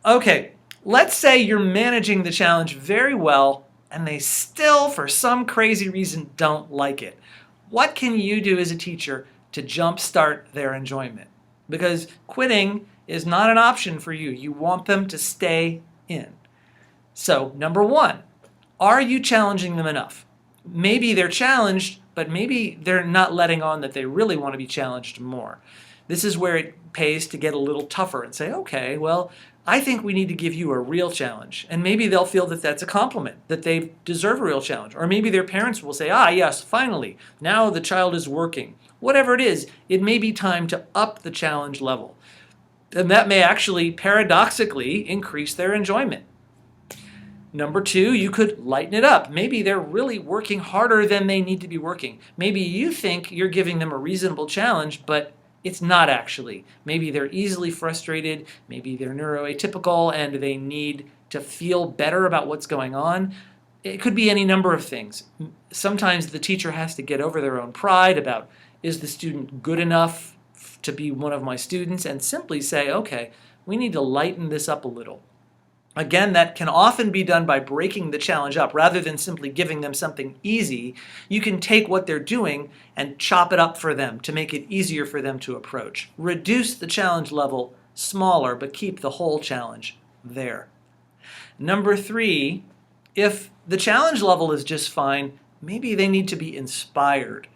Okay, let's say you're managing the challenge very well and they still, for some crazy reason, don't like it. What can you do as a teacher to jumpstart their enjoyment? Because quitting is not an option for you. You want them to stay in. So, number one, are you challenging them enough? Maybe they're challenged, but maybe they're not letting on that they really want to be challenged more. This is where it pays to get a little tougher and say, okay, well, I think we need to give you a real challenge. And maybe they'll feel that that's a compliment, that they deserve a real challenge. Or maybe their parents will say, ah, yes, finally, now the child is working. Whatever it is, it may be time to up the challenge level. And that may actually paradoxically increase their enjoyment. Number two, you could lighten it up. Maybe they're really working harder than they need to be working. Maybe you think you're giving them a reasonable challenge, but it's not actually. Maybe they're easily frustrated, maybe they're neuroatypical and they need to feel better about what's going on. It could be any number of things. Sometimes the teacher has to get over their own pride about, is the student good enough to be one of my students, and simply say, okay, we need to lighten this up a little. Again, that can often be done by breaking the challenge up. Rather than simply giving them something easy, you can take what they're doing and chop it up for them to make it easier for them to approach. Reduce the challenge level smaller, but keep the whole challenge there. Number three, if the challenge level is just fine, maybe they need to be inspired.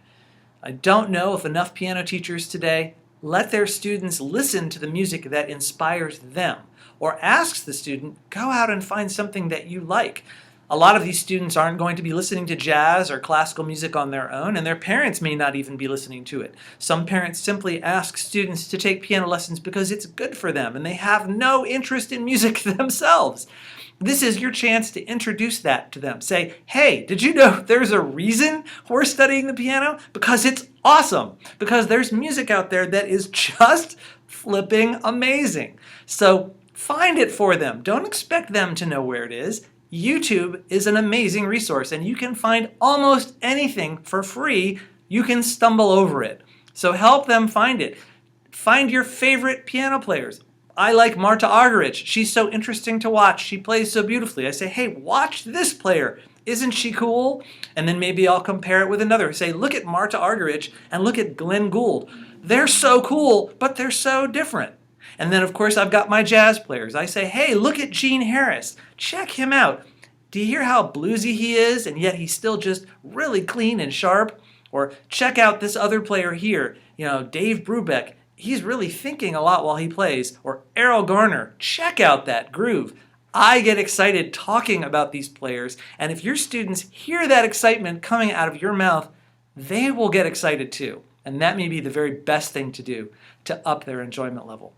I don't know if enough piano teachers today let their students listen to the music that inspires them, or asks the student, go out and find something that you like. A lot of these students aren't going to be listening to jazz or classical music on their own, and their parents may not even be listening to it. Some parents simply ask students to take piano lessons because it's good for them, and they have no interest in music themselves. This is your chance to introduce that to them. Say, hey, did you know there's a reason we're studying the piano? Because it's awesome. Because there's music out there that is just flipping amazing. So find it for them. Don't expect them to know where it is. YouTube is an amazing resource, and you can find almost anything for free. You can stumble over it. So help them find it. Find your favorite piano players. I like Marta Argerich. She's so interesting to watch. She plays so beautifully. I say, hey, watch this player. Isn't she cool? And then maybe I'll compare it with another. Say, look at Marta Argerich and look at Glenn Gould. They're so cool, but they're so different. And then, of course, I've got my jazz players. I say, hey, look at Gene Harris. Check him out. Do you hear how bluesy he is, and yet he's still just really clean and sharp? Or check out this other player here, Dave Brubeck. He's really thinking a lot while he plays. Or Errol Garner. Check out that groove. I get excited talking about these players, and if your students hear that excitement coming out of your mouth, they will get excited too. And that may be the very best thing to do to up their enjoyment level.